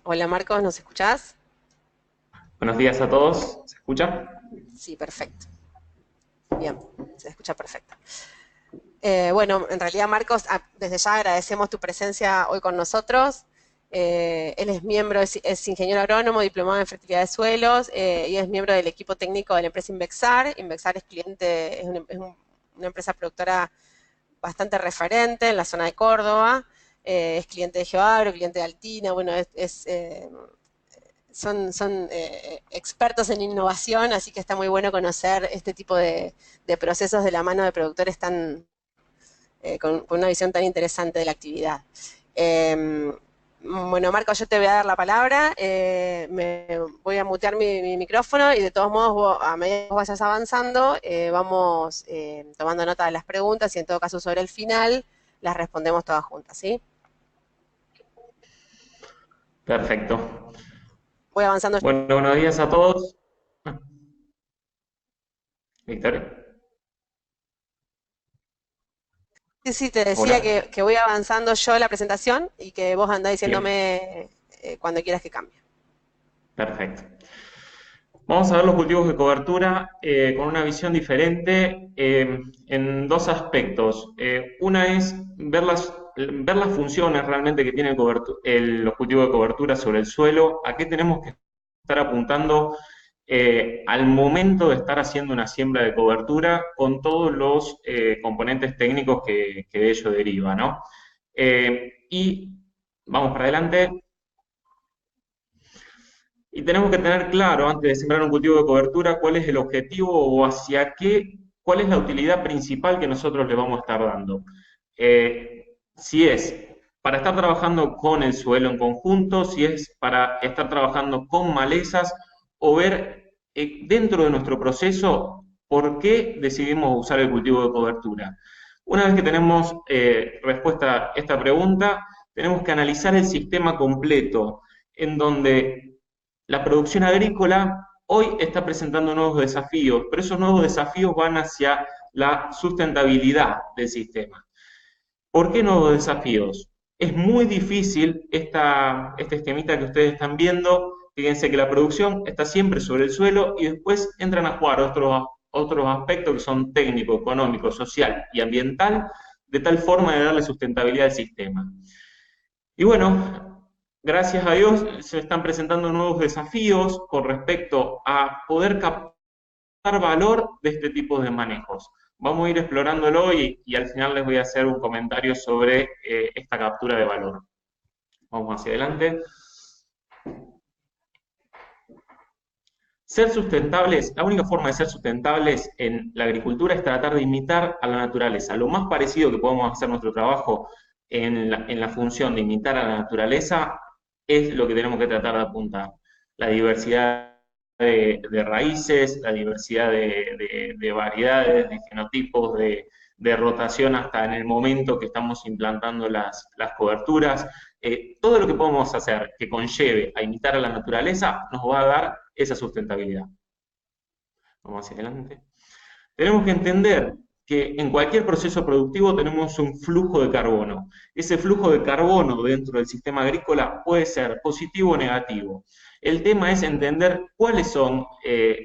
Hola Marcos, ¿nos escuchás? Buenos días a todos. ¿Se escucha? Sí, perfecto. Bien, se escucha perfecto. Bueno, en realidad Marcos, desde ya agradecemos tu presencia hoy con nosotros. Él es miembro, es ingeniero agrónomo, diplomado en fertilidad de suelos y es miembro del equipo técnico de la empresa Invexar. Invexar es cliente, una empresa productora bastante referente en la zona de Córdoba. Es cliente de GeoAgro, cliente de Altina, bueno, son expertos en innovación, así que está muy bueno conocer este tipo de procesos de la mano de productores con una visión tan interesante de la actividad. Eh, bueno, Marco, yo te voy a dar la palabra, me voy a mutear mi micrófono y de todos modos, a medida que vos vayas avanzando, vamos tomando nota de las preguntas y en todo caso sobre el final las respondemos todas juntas, ¿sí? Perfecto. Voy avanzando. Bueno, buenos días a todos. Ah, Victoria. Sí, sí, te decía Hola. que voy avanzando yo la presentación y que vos andás Bien. diciéndome cuando quieras que cambie. Perfecto. Vamos a ver los cultivos de cobertura con una visión diferente en dos aspectos. Una es ver las funciones realmente que tienen los cultivos de cobertura sobre el suelo, a qué tenemos que estar apuntando al momento de estar haciendo una siembra de cobertura con todos los componentes técnicos que de ello deriva, ¿no? Y vamos para adelante. Y tenemos que tener claro, antes de sembrar un cultivo de cobertura, cuál es el objetivo o hacia qué, cuál es la utilidad principal que nosotros le vamos a estar dando. Si es para estar trabajando con el suelo en conjunto, si es para estar trabajando con malezas o ver dentro de nuestro proceso por qué decidimos usar el cultivo de cobertura. Una vez que tenemos respuesta a esta pregunta, tenemos que analizar el sistema completo, en donde la producción agrícola hoy está presentando nuevos desafíos, pero esos nuevos desafíos van hacia la sustentabilidad del sistema. ¿Por qué nuevos desafíos? Es muy difícil este esquemita que ustedes están viendo. Fíjense que la producción está siempre sobre el suelo y después entran a jugar otros aspectos que son técnico, económico, social y ambiental, de tal forma de darle sustentabilidad al sistema. Y bueno, gracias a Dios se están presentando nuevos desafíos con respecto a poder captar valor de este tipo de manejos. Vamos a ir explorándolo y al final les voy a hacer un comentario sobre esta captura de valor. Vamos hacia adelante. Ser sustentables, la única forma de ser sustentables en la agricultura es tratar de imitar a la naturaleza. Lo más parecido que podemos hacer nuestro trabajo en la función de imitar a la naturaleza es lo que tenemos que tratar de apuntar. La diversidad de raíces, la diversidad de variedades, de genotipos, de rotación hasta en el momento que estamos implantando las coberturas. Todo lo que podemos hacer que conlleve a imitar a la naturaleza nos va a dar esa sustentabilidad. Vamos hacia adelante. Tenemos que entender que en cualquier proceso productivo tenemos un flujo de carbono. Ese flujo de carbono dentro del sistema agrícola puede ser positivo o negativo. El tema es entender cuáles son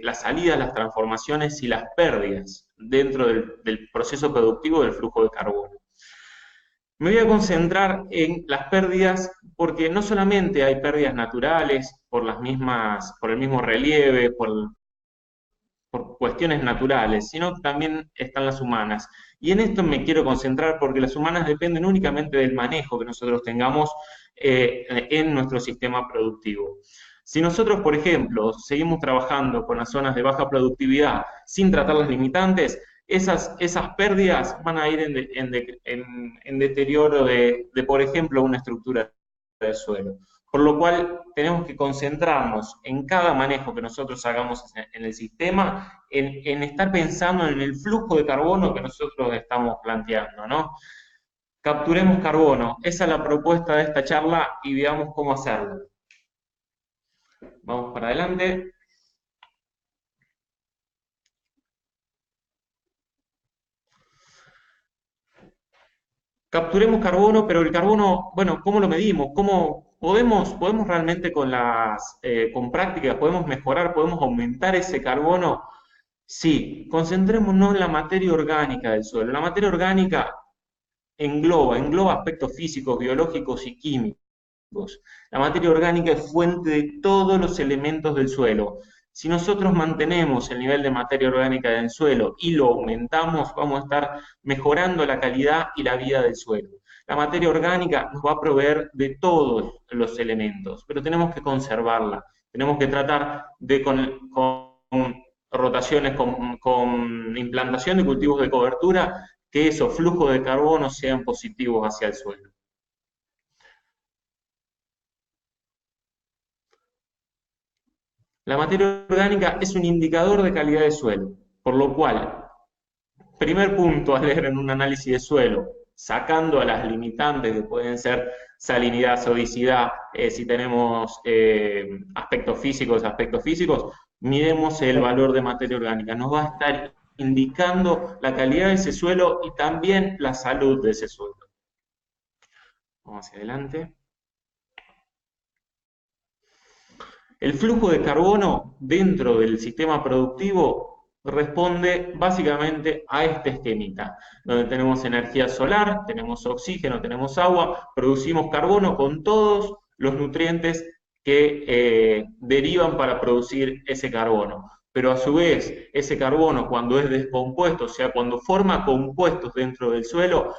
las salidas, las transformaciones y las pérdidas dentro del proceso productivo del flujo de carbono. Me voy a concentrar en las pérdidas porque no solamente hay pérdidas naturales por el mismo relieve, por cuestiones naturales, sino que también están las humanas. Y en esto me quiero concentrar porque las humanas dependen únicamente del manejo que nosotros tengamos en nuestro sistema productivo. Si nosotros, por ejemplo, seguimos trabajando con las zonas de baja productividad sin tratar las limitantes, esas pérdidas van a ir en deterioro por ejemplo, una estructura del suelo. Por lo cual tenemos que concentrarnos en cada manejo que nosotros hagamos en el sistema, en estar pensando en el flujo de carbono que nosotros estamos planteando, ¿no? Capturemos carbono, esa es la propuesta de esta charla y veamos cómo hacerlo. Vamos para adelante. Capturemos carbono, pero el carbono, bueno, ¿cómo lo medimos? ¿Podemos realmente con prácticas, podemos mejorar, podemos aumentar ese carbono? Sí, concentrémonos en la materia orgánica del suelo. La materia orgánica engloba aspectos físicos, biológicos y químicos. La materia orgánica es fuente de todos los elementos del suelo. Si nosotros mantenemos el nivel de materia orgánica del suelo y lo aumentamos, vamos a estar mejorando la calidad y la vida del suelo. La materia orgánica nos va a proveer de todos los elementos, pero tenemos que conservarla. Tenemos que tratar de con rotaciones, con implantación de cultivos de cobertura, que esos flujos de carbono sean positivos hacia el suelo. La materia orgánica es un indicador de calidad de suelo, por lo cual, primer punto a leer en un análisis de suelo, sacando a las limitantes que pueden ser salinidad, sodicidad, si tenemos aspectos físicos, miremos el valor de materia orgánica. Nos va a estar indicando la calidad de ese suelo y también la salud de ese suelo. Vamos hacia adelante. El flujo de carbono dentro del sistema productivo responde básicamente a este esquemita, donde tenemos energía solar, tenemos oxígeno, tenemos agua, producimos carbono con todos los nutrientes que derivan para producir ese carbono. Pero a su vez, ese carbono cuando es descompuesto, o sea, cuando forma compuestos dentro del suelo,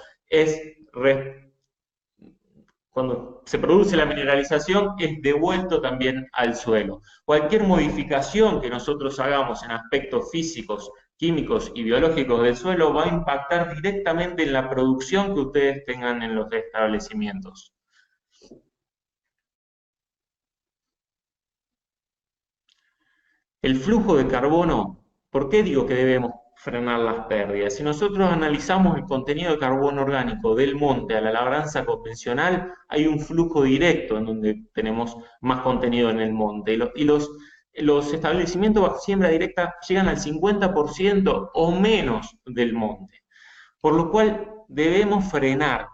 cuando se produce la mineralización, es devuelto también al suelo. Cualquier modificación que nosotros hagamos en aspectos físicos, químicos y biológicos del suelo va a impactar directamente en la producción que ustedes tengan en los establecimientos. El flujo de carbono, ¿por qué digo que debemos frenar las pérdidas? Si nosotros analizamos el contenido de carbono orgánico del monte a la labranza convencional, hay un flujo directo en donde tenemos más contenido en el monte. Y los establecimientos bajo siembra directa llegan al 50% o menos del monte. Por lo cual debemos frenar,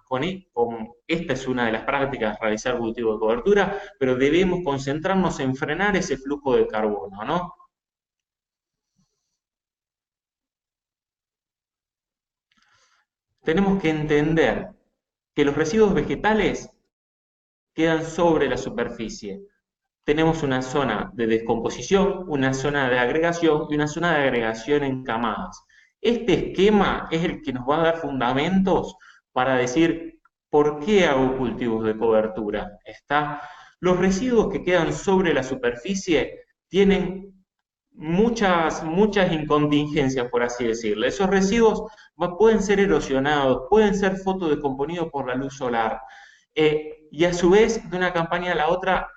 esta es una de las prácticas, realizar cultivo de cobertura, pero debemos concentrarnos en frenar ese flujo de carbono, ¿no? Tenemos que entender que los residuos vegetales quedan sobre la superficie. Tenemos una zona de descomposición, una zona de agregación y una zona de agregación en camadas. Este esquema es el que nos va a dar fundamentos para decir por qué hago cultivos de cobertura. Los residuos que quedan sobre la superficie tienen muchas incontingencias, por así decirlo. Esos residuos pueden ser erosionados, pueden ser fotodescomponidos por la luz solar. Y a su vez, de una campaña a la otra,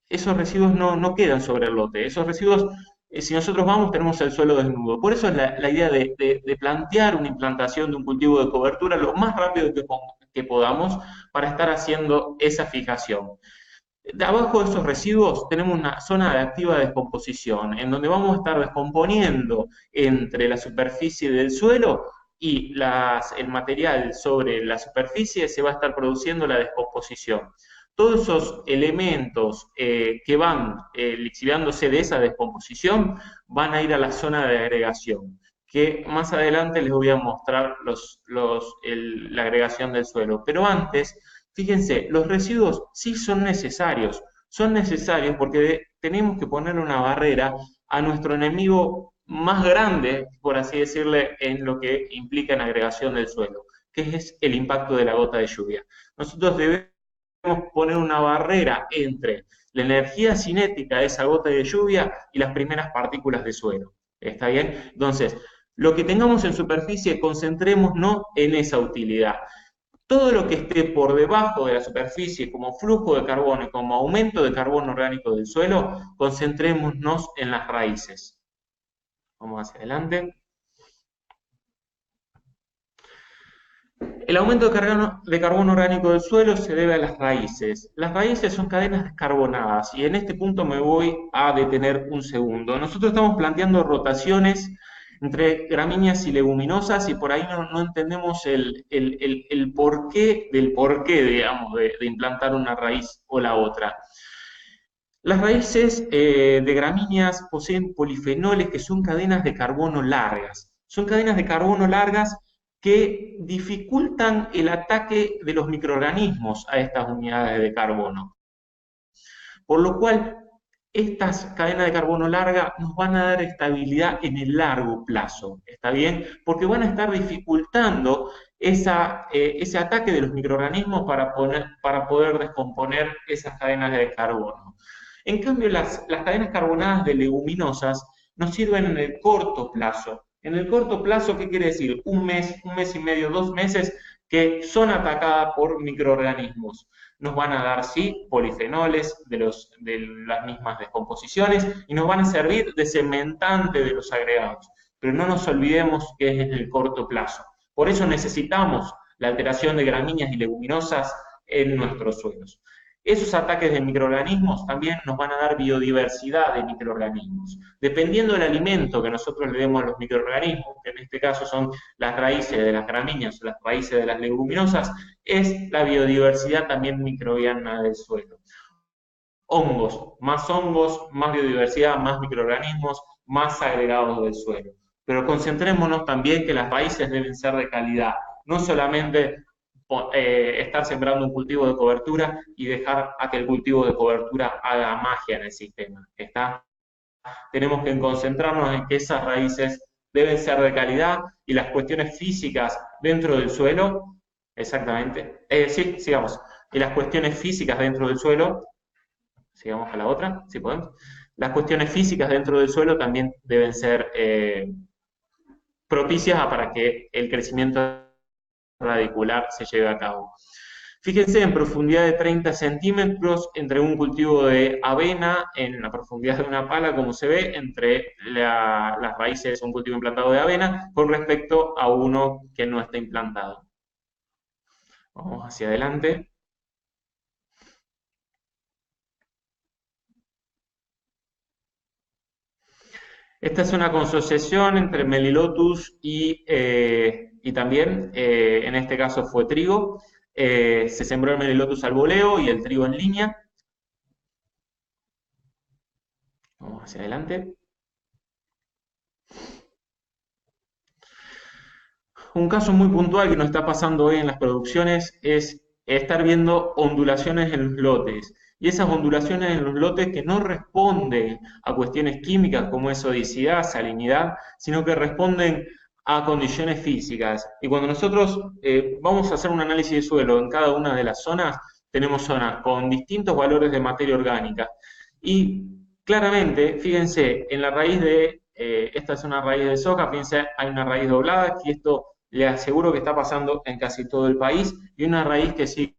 esos residuos no quedan sobre el lote. Esos residuos, si nosotros vamos, tenemos el suelo desnudo. Por eso es la idea de plantear una implantación de un cultivo de cobertura lo más rápido que podamos para estar haciendo esa fijación. De abajo de esos residuos tenemos una zona de activa descomposición, en donde vamos a estar descomponiendo entre la superficie del suelo y el material sobre la superficie, se va a estar produciendo la descomposición. Todos esos elementos que van lixiviándose de esa descomposición van a ir a la zona de agregación, que más adelante les voy a mostrar la agregación del suelo. Pero antes, fíjense, los residuos sí son necesarios porque tenemos que poner una barrera a nuestro enemigo más grande, por así decirle, en lo que implica en agregación del suelo, que es el impacto de la gota de lluvia. Nosotros debemos poner una barrera entre la energía cinética de esa gota de lluvia y las primeras partículas de suelo. ¿Está bien? Entonces, lo que tengamos en superficie, concentrémonos en esa utilidad. Todo lo que esté por debajo de la superficie como flujo de carbono y como aumento de carbono orgánico del suelo, concentrémonos en las raíces. Vamos hacia adelante. El aumento de carbono orgánico del suelo se debe a las raíces. Las raíces son cadenas descarbonadas y en este punto me voy a detener un segundo. Nosotros estamos planteando rotaciones entre gramíneas y leguminosas y por ahí no entendemos el porqué del porqué, digamos, de implantar una raíz o la otra. Las raíces de gramíneas poseen polifenoles que son cadenas de carbono largas. Son cadenas de carbono largas que dificultan el ataque de los microorganismos a estas unidades de carbono. Por lo cual, estas cadenas de carbono larga nos van a dar estabilidad en el largo plazo, ¿está bien? Porque van a estar dificultando ese ataque de los microorganismos para poder descomponer esas cadenas de carbono. En cambio, las cadenas carbonadas de leguminosas nos sirven en el corto plazo. En el corto plazo, ¿qué quiere decir? Un mes y medio, 2 meses, que son atacadas por microorganismos. Nos van a dar, sí, polifenoles de las mismas descomposiciones y nos van a servir de cementante de los agregados. Pero no nos olvidemos que es en el corto plazo. Por eso necesitamos la alteración de gramíneas y leguminosas en nuestros suelos. Esos ataques de microorganismos también nos van a dar biodiversidad de microorganismos. Dependiendo del alimento que nosotros le demos a los microorganismos, que en este caso son las raíces de las gramíneas o las raíces de las leguminosas, es la biodiversidad también microbiana del suelo. Hongos, más biodiversidad, más microorganismos, más agregados del suelo. Pero concentrémonos también que las raíces deben ser de calidad, no solamente estar sembrando un cultivo de cobertura y dejar a que el cultivo de cobertura haga magia en el sistema. ¿Está? Tenemos que concentrarnos en que esas raíces deben ser de calidad y las cuestiones físicas dentro del suelo, exactamente, sí, sigamos, y las cuestiones físicas dentro del suelo, sigamos a la otra, si podemos, las cuestiones físicas dentro del suelo también deben ser propicias para que el crecimiento radicular se lleve a cabo. Fíjense, en profundidad de 30 centímetros, entre un cultivo de avena, en la profundidad de una pala, como se ve, entre las raíces de un cultivo implantado de avena, con respecto a uno que no está implantado. Vamos hacia adelante. Esta es una consociación entre Melilotus y también, en este caso fue trigo. Se sembró el Melilotus al voleo y el trigo en línea. Vamos hacia adelante. Un caso muy puntual que nos está pasando hoy en las producciones es estar viendo ondulaciones en los lotes. Y esas ondulaciones en los lotes que no responden a cuestiones químicas como es odicidad, salinidad, sino que responden a condiciones físicas. Y cuando nosotros vamos a hacer un análisis de suelo en cada una de las zonas, tenemos zonas con distintos valores de materia orgánica. Y claramente, fíjense, en la raíz de, esta es una raíz de soja, fíjense, hay una raíz doblada, y esto le aseguro que está pasando en casi todo el país, y una raíz que sigue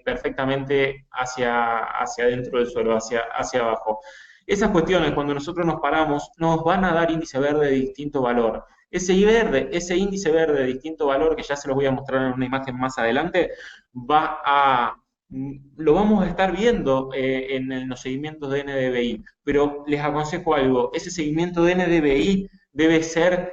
perfectamente hacia dentro del suelo, hacia abajo. Esas cuestiones, cuando nosotros nos paramos, nos van a dar índice verde de distinto valor. Ese índice verde de distinto valor, que ya se los voy a mostrar en una imagen más adelante, lo vamos a estar viendo en los seguimientos de NDVI, pero les aconsejo algo, ese seguimiento de NDVI debe ser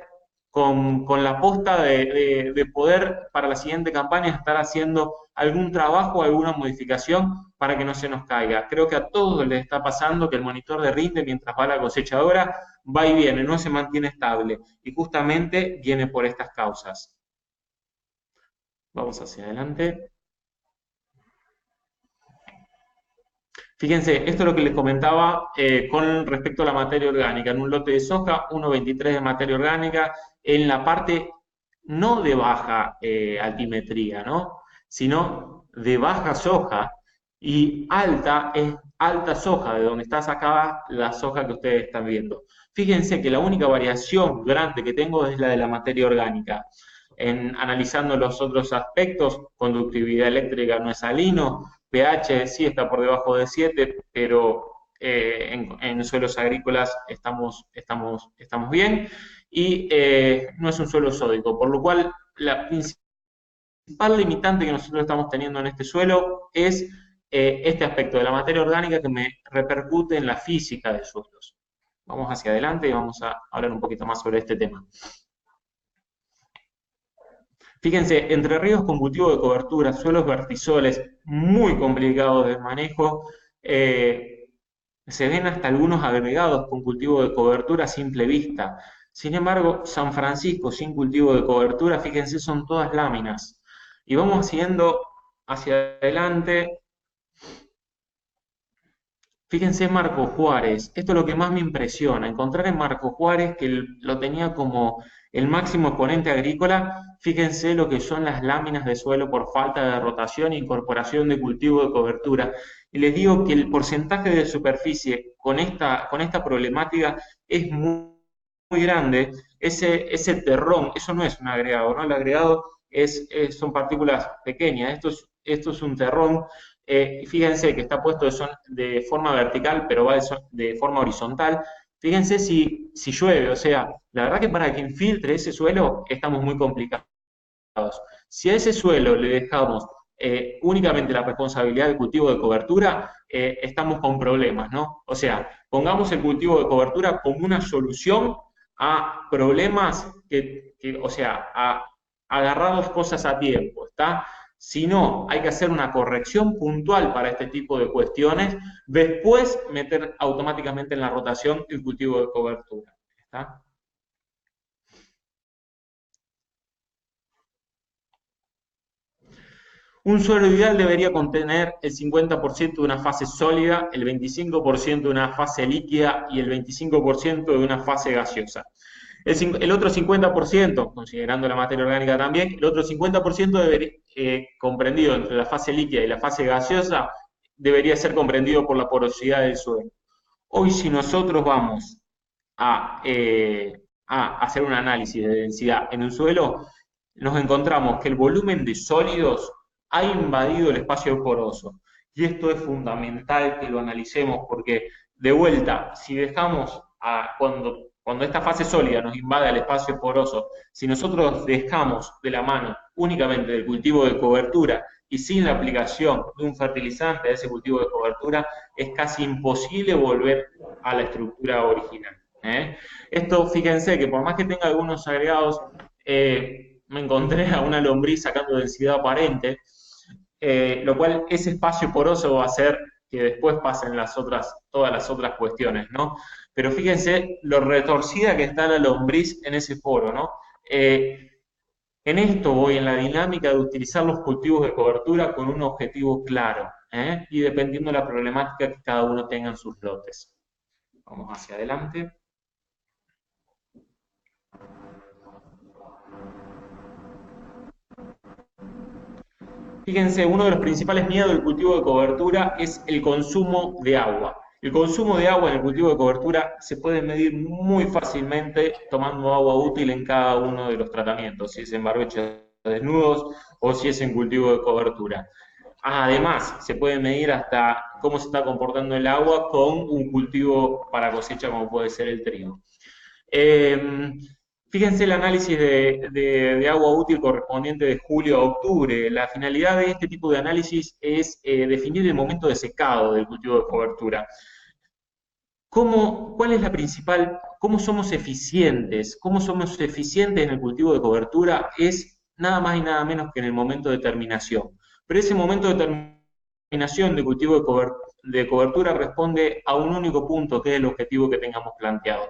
con la posta de poder para la siguiente campaña estar haciendo algún trabajo, alguna modificación para que no se nos caiga. Creo que a todos les está pasando que el monitor de rinde mientras va la cosechadora va y viene, no se mantiene estable y justamente viene por estas causas. Vamos hacia adelante. Fíjense, esto es lo que les comentaba con respecto a la materia orgánica. En un lote de soja, 1,23 de materia orgánica, en la parte no de baja altimetría, ¿no? Sino de baja soja, y alta es alta soja, de donde está sacada la soja que ustedes están viendo. Fíjense que la única variación grande que tengo es la de la materia orgánica. Analizando los otros aspectos, conductividad eléctrica no es salino, pH sí está por debajo de 7, pero en suelos agrícolas estamos bien, y no es un suelo sódico, por lo cual la principal limitante que nosotros estamos teniendo en este suelo es este aspecto de la materia orgánica que me repercute en la física de suelos. Vamos hacia adelante y vamos a hablar un poquito más sobre este tema. Fíjense, entre ríos con cultivo de cobertura, suelos vertizoles muy complicados de manejo, se ven hasta algunos agregados con cultivo de cobertura a simple vista. Sin embargo, San Francisco sin cultivo de cobertura, fíjense, son todas láminas. Y vamos siguiendo hacia adelante. Fíjense Marco Juárez, esto es lo que más me impresiona, encontrar en Marco Juárez, que lo tenía como el máximo exponente agrícola, fíjense lo que son las láminas de suelo por falta de rotación e incorporación de cultivo de cobertura. Y les digo que el porcentaje de superficie con esta problemática es muy grande. Ese terrón, eso no es un agregado, ¿no? El agregado son partículas pequeñas, esto es un terrón. Fíjense que está puesto de forma vertical, pero va de forma horizontal. Fíjense si llueve, o sea, la verdad que para que infiltre ese suelo estamos muy complicados. Si a ese suelo le dejamos únicamente la responsabilidad del cultivo de cobertura, estamos con problemas, ¿no? O sea, pongamos el cultivo de cobertura como una solución a problemas o sea, a agarrar las cosas a tiempo, ¿está? Si no, hay que hacer una corrección puntual para este tipo de cuestiones, después meter automáticamente en la rotación el cultivo de cobertura, ¿está? Un suelo ideal debería contener el 50% de una fase sólida, el 25% de una fase líquida y el 25% de una fase gaseosa. El otro 50%, considerando la materia orgánica también, el otro 50% comprendido entre la fase líquida y la fase gaseosa debería ser comprendido por la porosidad del suelo. Hoy si nosotros vamos a hacer un análisis de densidad en un suelo, nos encontramos que el volumen de sólidos ha invadido el espacio poroso. Y esto es fundamental que lo analicemos porque, de vuelta, si dejamos cuando esta fase sólida nos invade el espacio poroso, si nosotros dejamos de la mano únicamente del cultivo de cobertura y sin la aplicación de un fertilizante a ese cultivo de cobertura, es casi imposible volver a la estructura original. Esto, fíjense que por más que tenga algunos agregados, me encontré a una lombriz sacando densidad aparente, lo cual ese espacio poroso va a hacer que después pasen todas las otras cuestiones, ¿no? Pero fíjense lo retorcida que está la lombriz en ese foro, ¿no? En esto voy en la dinámica de utilizar los cultivos de cobertura con un objetivo claro, y dependiendo de la problemática que cada uno tenga en sus lotes. Vamos hacia adelante. Fíjense, uno de los principales miedos del cultivo de cobertura es el consumo de agua. El consumo de agua en el cultivo de cobertura se puede medir muy fácilmente tomando agua útil en cada uno de los tratamientos, si es en barbechos desnudos o si es en cultivo de cobertura. Además, se puede medir hasta cómo se está comportando el agua con un cultivo para cosecha como puede ser el trigo. Fíjense el análisis de agua útil correspondiente de julio a octubre. La finalidad de este tipo de análisis es definir el momento de secado del cultivo de cobertura. ¿Cuál es la principal? ¿Cómo somos eficientes? ¿Cómo somos eficientes en el cultivo de cobertura? Es nada más y nada menos que en el momento de terminación. Pero ese momento de terminación de cultivo de cobertura responde a un único punto, que es el objetivo que tengamos planteado.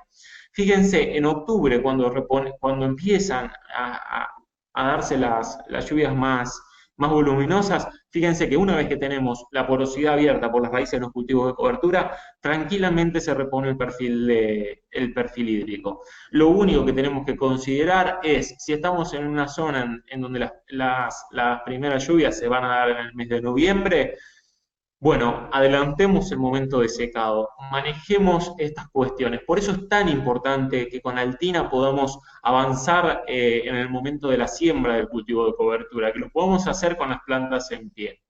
Fíjense, en octubre, cuando empiezan a darse las lluvias más voluminosas, fíjense que una vez que tenemos la porosidad abierta por las raíces de los cultivos de cobertura, tranquilamente se repone el perfil hídrico. Lo único que tenemos que considerar es, si estamos en una zona en donde las primeras lluvias se van a dar en el mes de noviembre, bueno, adelantemos el momento de secado, manejemos estas cuestiones. Por eso es tan importante que con Altina podamos avanzar en el momento de la siembra del cultivo de cobertura, que lo podamos hacer con las plantas en pie.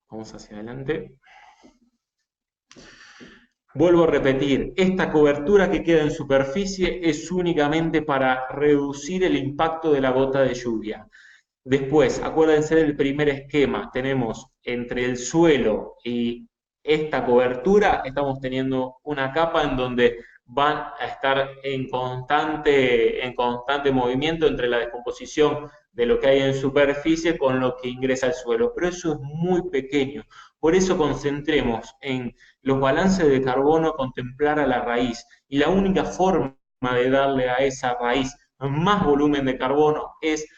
Vamos hacia adelante. Vuelvo a repetir, esta cobertura que queda en superficie es únicamente para reducir el impacto de la gota de lluvia. Después, acuérdense del primer esquema, tenemos entre el suelo y esta cobertura, estamos teniendo una capa en donde van a estar en constante movimiento entre la descomposición de lo que hay en superficie con lo que ingresa al suelo, pero eso es muy pequeño. Por eso concentremos en los balances de carbono, contemplar a la raíz, y la única forma de darle a esa raíz más volumen de carbono es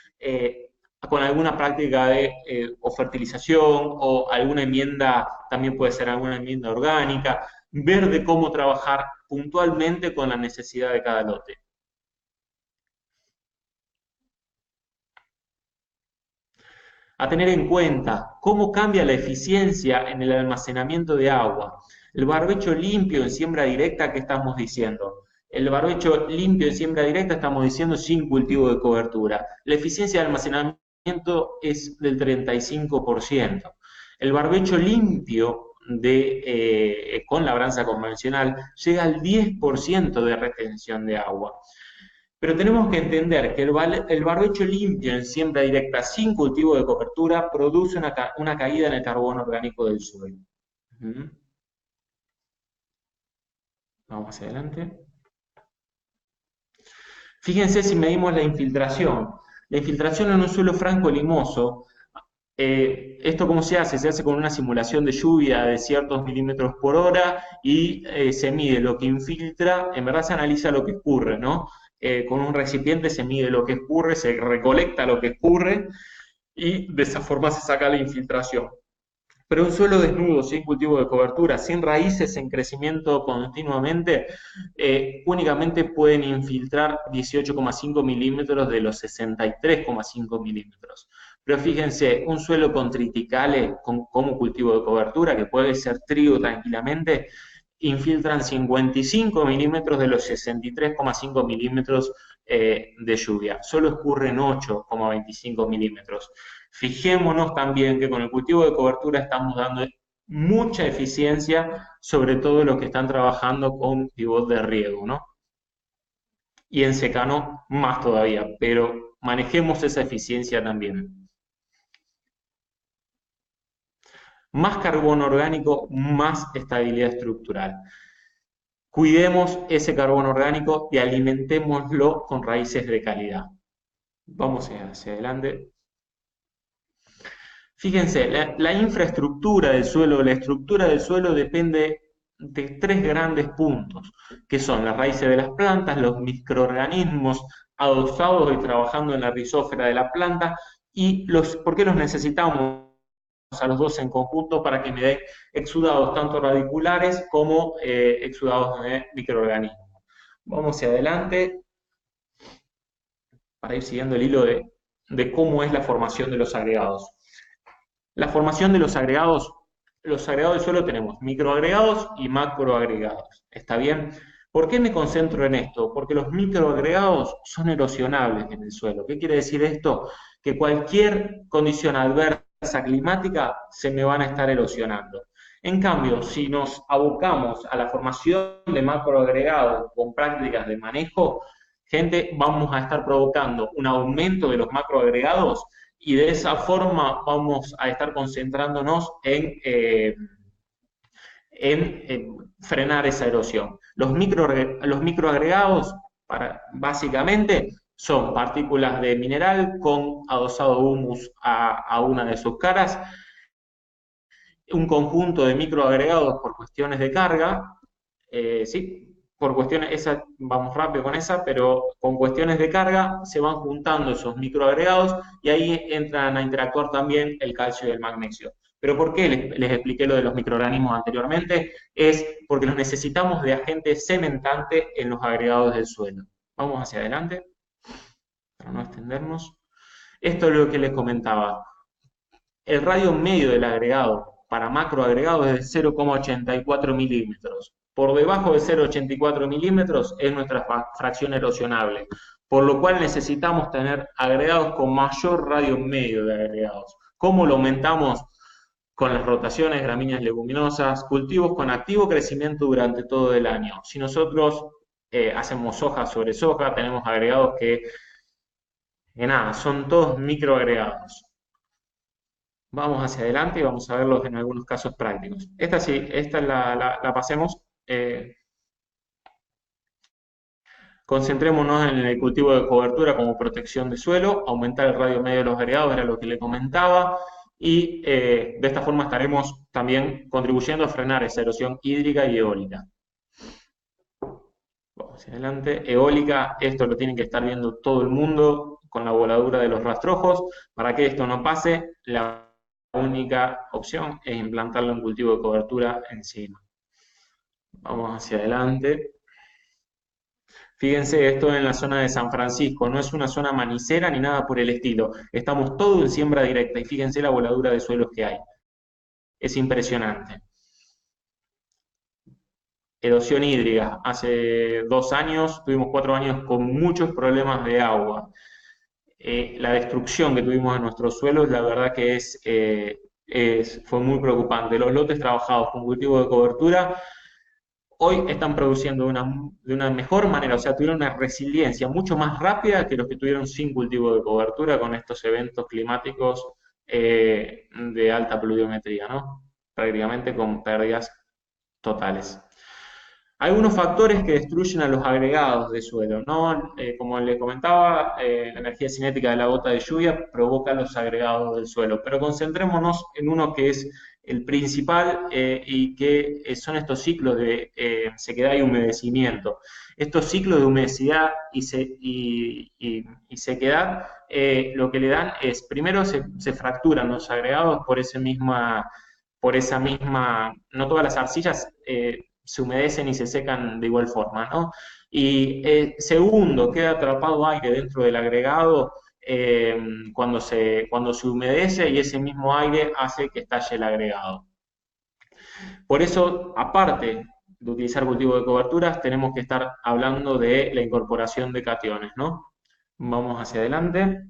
con alguna práctica de o fertilización o alguna enmienda, también puede ser alguna enmienda orgánica, ver de cómo trabajar puntualmente con la necesidad de cada lote. A tener en cuenta cómo cambia la eficiencia en el almacenamiento de agua. El barbecho limpio en siembra directa, ¿qué estamos diciendo? El barbecho limpio en siembra directa estamos diciendo sin cultivo de cobertura. La eficiencia de almacenamiento es del 35%. El barbecho limpio con labranza convencional llega al 10% de retención de agua. Pero tenemos que entender que el barbecho limpio en siembra directa sin cultivo de cobertura produce una caída en el carbono orgánico del suelo. Vamos hacia adelante. Fíjense si medimos la infiltración. La infiltración en un suelo franco limoso, ¿esto cómo se hace? Se hace con una simulación de lluvia de ciertos milímetros por hora y se mide lo que infiltra, en verdad se analiza lo que escurre, ¿no? Con un recipiente se mide lo que escurre, se recolecta lo que escurre y de esa forma se saca la infiltración. Pero un suelo desnudo, sin cultivo de cobertura, sin raíces en crecimiento continuamente, únicamente pueden infiltrar 18,5 milímetros de los 63,5 milímetros. Pero fíjense, un suelo con triticale como cultivo de cobertura, que puede ser trigo tranquilamente, infiltran 55 milímetros de los 63,5 milímetros de lluvia. Solo escurren 8,25 milímetros. Fijémonos también que con el cultivo de cobertura estamos dando mucha eficiencia, sobre todo los que están trabajando con pivot de riego, ¿no? Y en secano más todavía, pero manejemos esa eficiencia también. Más carbono orgánico, más estabilidad estructural. Cuidemos ese carbono orgánico y alimentémoslo con raíces de calidad. Vamos hacia adelante. Fíjense, la infraestructura del suelo, la estructura del suelo depende de tres grandes puntos, que son las raíces de las plantas, los microorganismos adosados y trabajando en la rizósfera de la planta, y ¿por qué los necesitamos a los dos en conjunto? Para que me den exudados tanto radiculares como exudados de microorganismos. Vamos hacia adelante para ir siguiendo el hilo de cómo es la formación de los agregados. La formación de los agregados del suelo tenemos microagregados y macroagregados. ¿Está bien? ¿Por qué me concentro en esto? Porque los microagregados son erosionables en el suelo. ¿Qué quiere decir esto? Que cualquier condición adversa climática se me van a estar erosionando. En cambio, si nos abocamos a la formación de macroagregados con prácticas de manejo, gente, vamos a estar provocando un aumento de los macroagregados y de esa forma vamos a estar concentrándonos en frenar esa erosión. Los microagregados, básicamente, son partículas de mineral con adosado humus a una de sus caras, un conjunto de microagregados por cuestiones de carga, ¿sí? Por cuestiones, vamos rápido con esa, pero con cuestiones de carga se van juntando esos microagregados y ahí entran a interactuar también el calcio y el magnesio. ¿Pero por qué les expliqué lo de los microorganismos anteriormente? Es porque los necesitamos de agente cementante en los agregados del suelo. Vamos hacia adelante, para no extendernos. Esto es lo que les comentaba. El radio medio del agregado para macroagregados es de 0,84 milímetros. Por debajo de 0,84 milímetros es nuestra fracción erosionable, por lo cual necesitamos tener agregados con mayor radio medio de agregados. ¿Cómo lo aumentamos? Con las rotaciones, gramíneas leguminosas, cultivos con activo crecimiento durante todo el año. Si nosotros hacemos soja sobre soja, tenemos agregados que nada, son todos microagregados. Vamos hacia adelante y vamos a verlos en algunos casos prácticos. Esta sí, esta la pasemos. Concentrémonos en el cultivo de cobertura como protección de suelo, aumentar el radio medio de los agregados, era lo que le comentaba, y de esta forma estaremos también contribuyendo a frenar esa erosión hídrica y eólica. Vamos hacia adelante. Eólica, esto lo tiene que estar viendo todo el mundo con la voladura de los rastrojos. Para que esto no pase, la única opción es implantarlo en cultivo de cobertura encima. Vamos hacia adelante. Fíjense, esto en la zona de San Francisco, no es una zona manicera ni nada por el estilo. Estamos todos en siembra directa y fíjense la voladura de suelos que hay. Es impresionante. Erosión hídrica. Hace 2 años, tuvimos 4 años con muchos problemas de agua. La destrucción que tuvimos en nuestros suelos, la verdad que fue muy preocupante. Los lotes trabajados con cultivo de cobertura hoy están produciendo de una mejor manera, o sea, tuvieron una resiliencia mucho más rápida que los que tuvieron sin cultivo de cobertura con estos eventos climáticos de alta pluviometría, ¿no? Prácticamente con pérdidas totales. Algunos factores que destruyen a los agregados de suelo, ¿no? Como le comentaba, la energía cinética de la gota de lluvia provoca los agregados del suelo, pero concentrémonos en uno que es el principal y que son estos ciclos de sequedad y humedecimiento. Estos ciclos de humedad y sequedad lo que le dan es, primero se fracturan los agregados por esa misma, no todas las arcillas se humedecen y se secan de igual forma, ¿no? Y segundo, queda atrapado aire dentro del agregado cuando se humedece y ese mismo aire hace que estalle el agregado. Por eso, aparte de utilizar cultivo de coberturas, tenemos que estar hablando de la incorporación de cationes, ¿no? Vamos hacia adelante.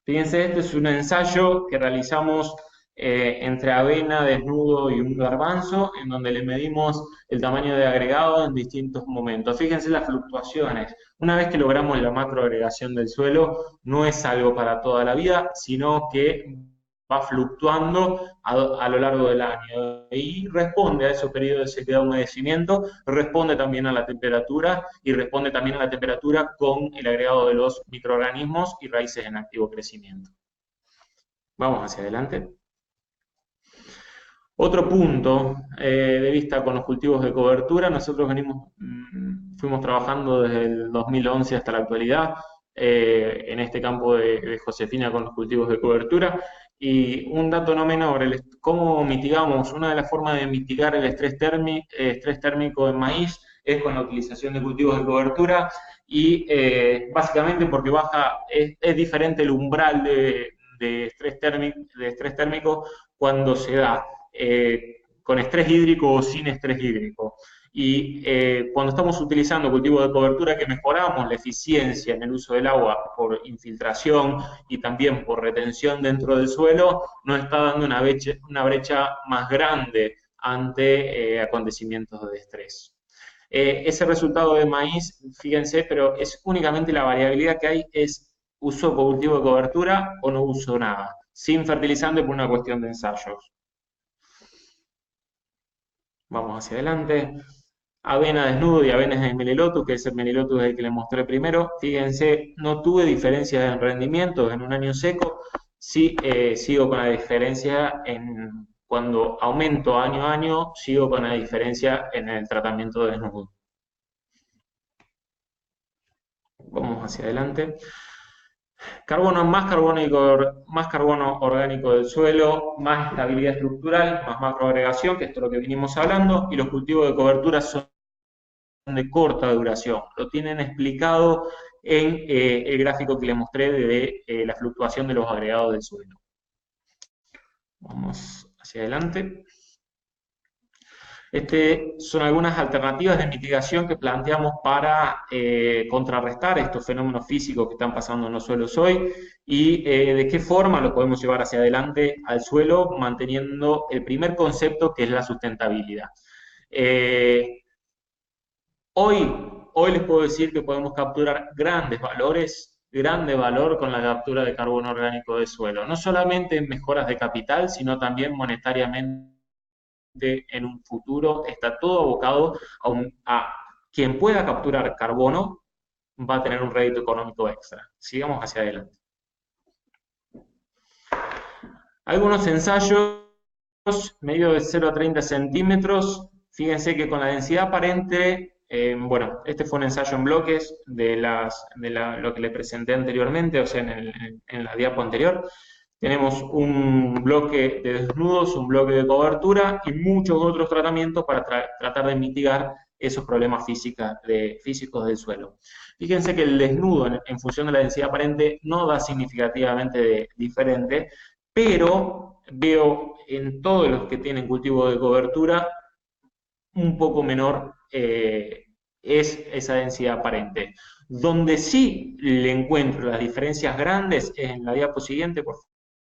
Fíjense, este es un ensayo que realizamos entre avena, desnudo y un garbanzo, en donde le medimos el tamaño de agregado en distintos momentos. Fíjense las fluctuaciones. Una vez que logramos la macroagregación del suelo, no es algo para toda la vida, sino que va fluctuando a lo largo del año y responde a esos periodos de sequedad y humedecimiento, responde también a la temperatura y responde también a la temperatura con el agregado de los microorganismos y raíces en activo crecimiento. Vamos hacia adelante. Otro punto de vista con los cultivos de cobertura, nosotros fuimos trabajando desde el 2011 hasta la actualidad en este campo de Josefina con los cultivos de cobertura. Y un dato no menor, cómo mitigamos, una de las formas de mitigar el estrés térmico en maíz es con la utilización de cultivos de cobertura y básicamente porque es diferente el umbral de estrés térmico cuando se da con estrés hídrico o sin estrés hídrico. Y cuando estamos utilizando cultivo de cobertura que mejoramos la eficiencia en el uso del agua por infiltración y también por retención dentro del suelo, nos está dando una brecha más grande ante acontecimientos de estrés. Ese resultado de maíz, fíjense, pero es únicamente la variabilidad que hay, es uso cultivo de cobertura o no uso nada, sin fertilizante por una cuestión de ensayos. Vamos hacia adelante. Avena desnudo y avenas de Melilotus, que es el Melilotus el que les mostré primero. Fíjense, no tuve diferencias en rendimiento en un año seco. Sí, sigo con la diferencia cuando aumento año a año, sigo con la diferencia en el tratamiento de desnudo. Vamos hacia adelante. Más carbono orgánico del suelo, más estabilidad estructural, más macroagregación, que esto es lo que vinimos hablando, y los cultivos de cobertura son de corta duración. Lo tienen explicado en el gráfico que les mostré de la fluctuación de los agregados del suelo. Vamos hacia adelante. Son algunas alternativas de mitigación que planteamos para contrarrestar estos fenómenos físicos que están pasando en los suelos hoy y de qué forma lo podemos llevar hacia adelante al suelo manteniendo el primer concepto que es la sustentabilidad. Hoy les puedo decir que podemos capturar grandes valores grande valor con la captura de carbono orgánico del suelo, no solamente en mejoras de capital, sino también monetariamente en un futuro. Está todo abocado a quien pueda capturar carbono va a tener un rédito económico extra. Sigamos hacia adelante. Algunos ensayos, medio de 0 a 30 centímetros. Fíjense que con la densidad aparente, bueno, este fue un ensayo en bloques de lo que le presenté anteriormente, o sea, en la diapo anterior. Tenemos un bloque de desnudos, un bloque de cobertura y muchos otros tratamientos para tratar de mitigar esos problemas físicos del suelo. Fíjense que el desnudo, en función de la densidad aparente, no da significativamente diferente, pero veo en todos los que tienen cultivo de cobertura un poco menor es esa densidad aparente. Donde sí le encuentro las diferencias grandes es en la diapo siguiente, por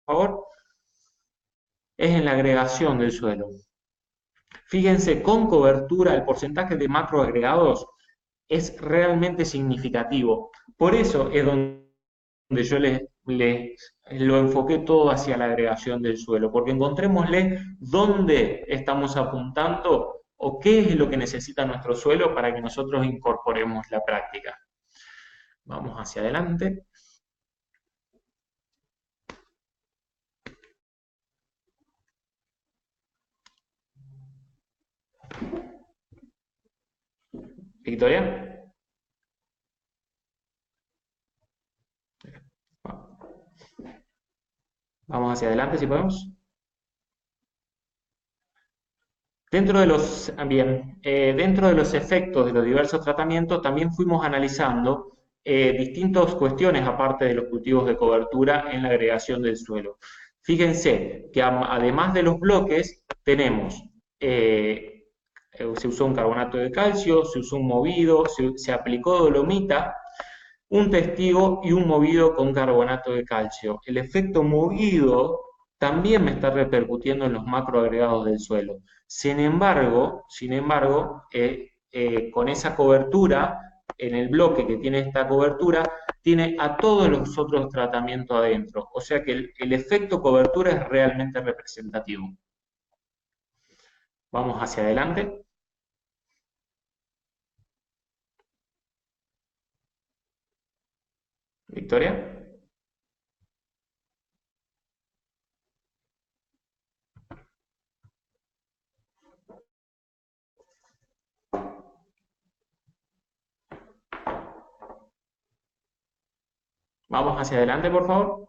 favor, es en la agregación del suelo. Fíjense, con cobertura el porcentaje de macroagregados es realmente significativo. Por eso es donde yo lo enfoqué todo hacia la agregación del suelo, porque encontrémosle dónde estamos apuntando o qué es lo que necesita nuestro suelo para que nosotros incorporemos la práctica. Vamos hacia adelante. Victoria. Vamos hacia adelante si podemos. Dentro de los efectos de los diversos tratamientos, también fuimos analizando distintas cuestiones aparte de los cultivos de cobertura en la agregación del suelo. Fíjense que además de los bloques, tenemos, se usó un carbonato de calcio, se usó un movido, se aplicó dolomita, un testigo y un movido con carbonato de calcio. El efecto movido también me está repercutiendo en los macroagregados del suelo. Sin embargo, con esa cobertura, en el bloque que tiene esta cobertura, tiene a todos los otros tratamientos adentro. O sea que el efecto cobertura es realmente representativo. Vamos hacia adelante. Victoria. Vamos hacia adelante, por favor.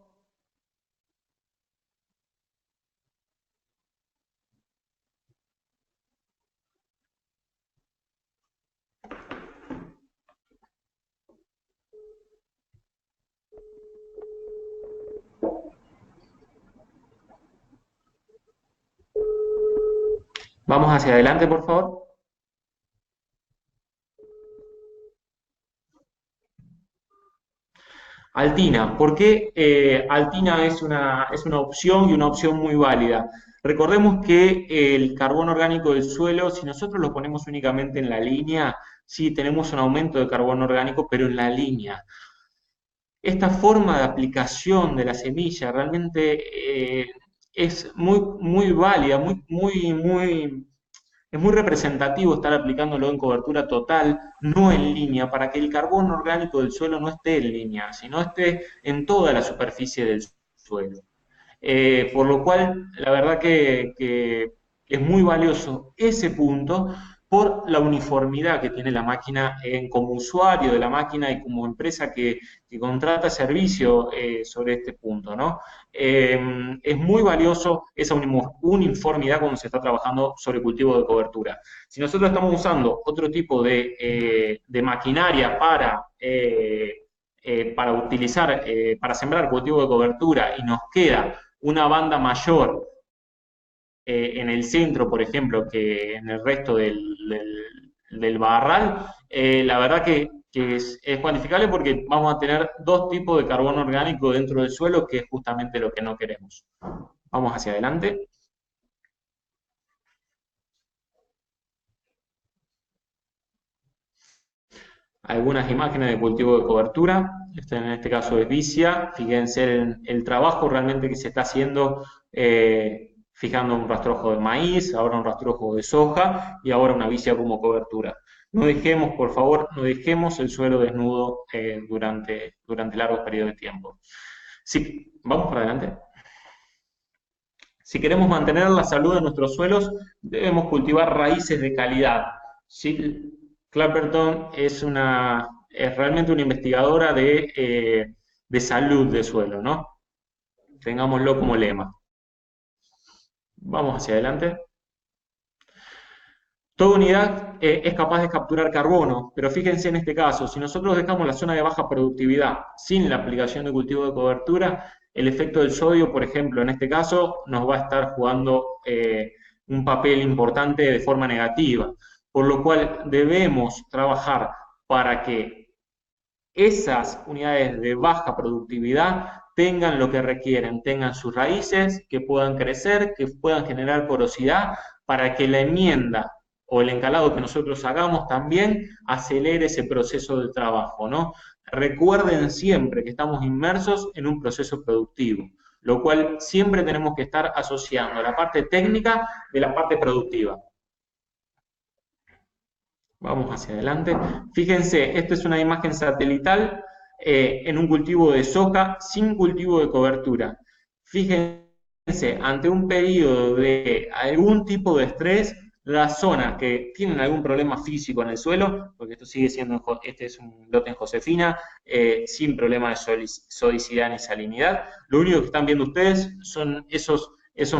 Vamos hacia adelante, por favor. Altina, ¿por qué Altina es una opción y una opción muy válida? Recordemos que el carbono orgánico del suelo, si nosotros lo ponemos únicamente en la línea, sí tenemos un aumento de carbono orgánico, pero en la línea. Esta forma de aplicación de la semilla realmente es muy, muy válida, es muy representativo estar aplicándolo en cobertura total, no en línea, para que el carbono orgánico del suelo no esté en línea, sino esté en toda la superficie del suelo. Por lo cual, la verdad que es muy valioso ese punto por la uniformidad que tiene la máquina como usuario de la máquina y como empresa que contrata servicio sobre este punto, ¿no? Es muy valioso esa uniformidad cuando se está trabajando sobre cultivo de cobertura. Si nosotros estamos usando otro tipo de maquinaria para utilizar, para sembrar cultivo de cobertura y nos queda una banda mayor en el centro, por ejemplo, que en el resto del barral, la verdad que es cuantificable porque vamos a tener dos tipos de carbono orgánico dentro del suelo, que es justamente lo que no queremos. Vamos hacia adelante. algunas imágenes de cultivo de cobertura. En este caso es Vicia. Fíjense en el trabajo realmente que se está haciendo, fijando un rastrojo de maíz, ahora un rastrojo de soja y ahora una Vicia como cobertura. No dejemos, por favor, no dejemos el suelo desnudo durante largos periodos de tiempo. Sí, vamos para adelante. Si queremos mantener la salud de nuestros suelos, debemos cultivar raíces de calidad. Jill Clapperton es realmente una investigadora de salud de suelo, ¿no? Tengámoslo como lema. Vamos hacia adelante. Toda unidad es capaz de capturar carbono, pero fíjense en este caso, si nosotros dejamos la zona de baja productividad sin la aplicación de cultivo de cobertura, el efecto del sodio, por ejemplo, en este caso, nos va a estar jugando un papel importante de forma negativa, por lo cual debemos trabajar para que esas unidades de baja productividad tengan lo que requieren, tengan sus raíces, que puedan crecer, que puedan generar porosidad, para que la enmienda o el encalado que nosotros hagamos también acelere ese proceso de trabajo, ¿no? Recuerden siempre que estamos inmersos en un proceso productivo, lo cual siempre tenemos que estar asociando la parte técnica de la parte productiva. Vamos hacia adelante. Fíjense, esta es una imagen satelital en un cultivo de soja sin cultivo de cobertura. Fíjense, ante un periodo de algún tipo de estrés, las zonas que tienen algún problema físico en el suelo, porque esto sigue siendo, este es un lote en Josefina, sin problema de sodicidad ni salinidad, lo único que están viendo ustedes son esos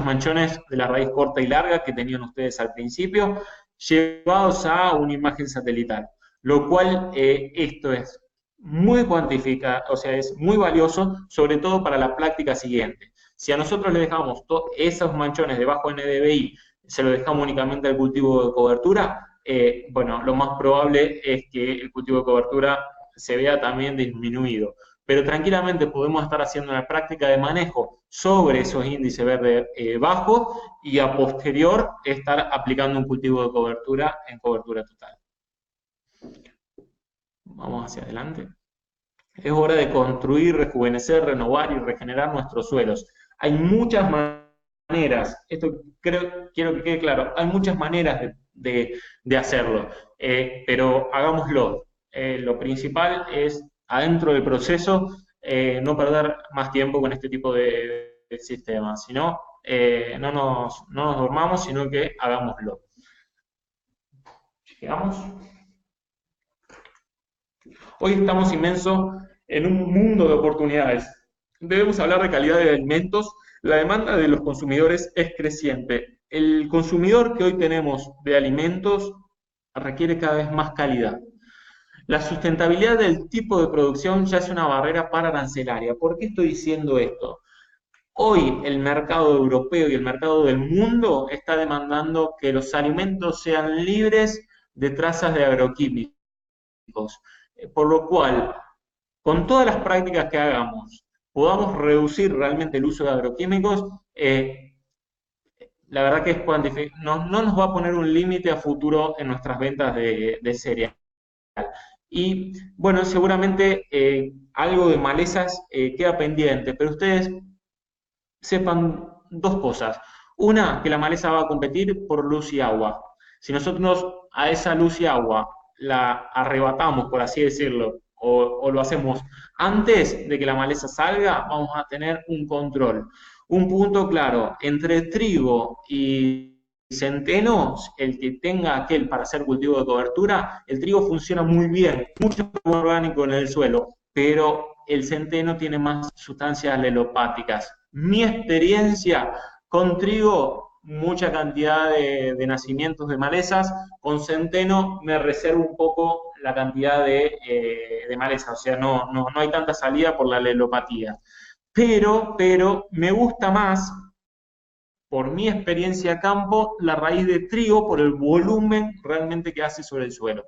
manchones de la raíz corta y larga que tenían ustedes al principio, llevados a una imagen satelital, lo cual esto es muy cuantificado, o sea, es muy valioso, sobre todo para la práctica siguiente. Si a nosotros le dejamos esos manchones de bajo NDVI, se lo dejamos únicamente al cultivo de cobertura, bueno, lo más probable es que el cultivo de cobertura se vea también disminuido. Pero tranquilamente podemos estar haciendo una práctica de manejo sobre esos índices verdes bajos y a posterior estar aplicando un cultivo de cobertura en cobertura total. Vamos hacia adelante. Es hora de construir, rejuvenecer, renovar y regenerar nuestros suelos. Hay muchas maneras, esto quiero que quede claro, hay muchas maneras de hacerlo, pero hagámoslo. Lo principal es, adentro del proceso, no perder más tiempo con este tipo de sistemas, sino no nos dormamos, sino que hagámoslo. ¿Llegamos? Hoy estamos inmensos en un mundo de oportunidades. Debemos hablar de calidad de alimentos. La demanda de los consumidores es creciente. El consumidor que hoy tenemos de alimentos requiere cada vez más calidad. La sustentabilidad del tipo de producción ya es una barrera para-arancelaria. ¿Por qué estoy diciendo esto? Hoy el mercado europeo y el mercado del mundo está demandando que los alimentos sean libres de trazas de agroquímicos. Por lo cual, con todas las prácticas que hagamos, podamos reducir realmente el uso de agroquímicos, la verdad que no nos va a poner un límite a futuro en nuestras ventas de cereal. Y bueno, seguramente algo de malezas queda pendiente, pero ustedes sepan dos cosas. Una, que la maleza va a competir por luz y agua. Si nosotros a esa luz y agua la arrebatamos, por así decirlo, o lo hacemos antes de que la maleza salga, vamos a tener un control. Un punto claro, entre trigo y centeno, el que tenga aquel para hacer cultivo de cobertura, el trigo funciona muy bien, mucho orgánico en el suelo, pero el centeno tiene más sustancias alelopáticas. Mi experiencia con trigo, mucha cantidad de nacimientos de malezas, con centeno me reservo un poco la cantidad de maleza, o sea, no hay tanta salida por la alelopatía. Pero me gusta más, por mi experiencia a campo, la raíz de trigo por el volumen realmente que hace sobre el suelo.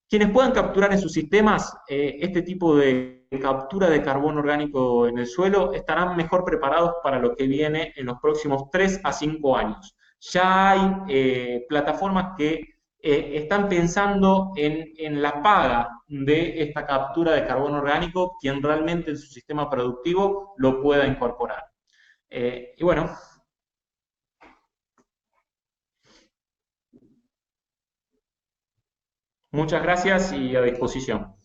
Quienes puedan capturar en sus sistemas este tipo de captura de carbono orgánico en el suelo estarán mejor preparados para lo que viene en los próximos 3 a 5 años. Ya hay plataformas que están pensando en la paga de esta captura de carbono orgánico, quien realmente en su sistema productivo lo pueda incorporar. Y bueno, muchas gracias y a disposición.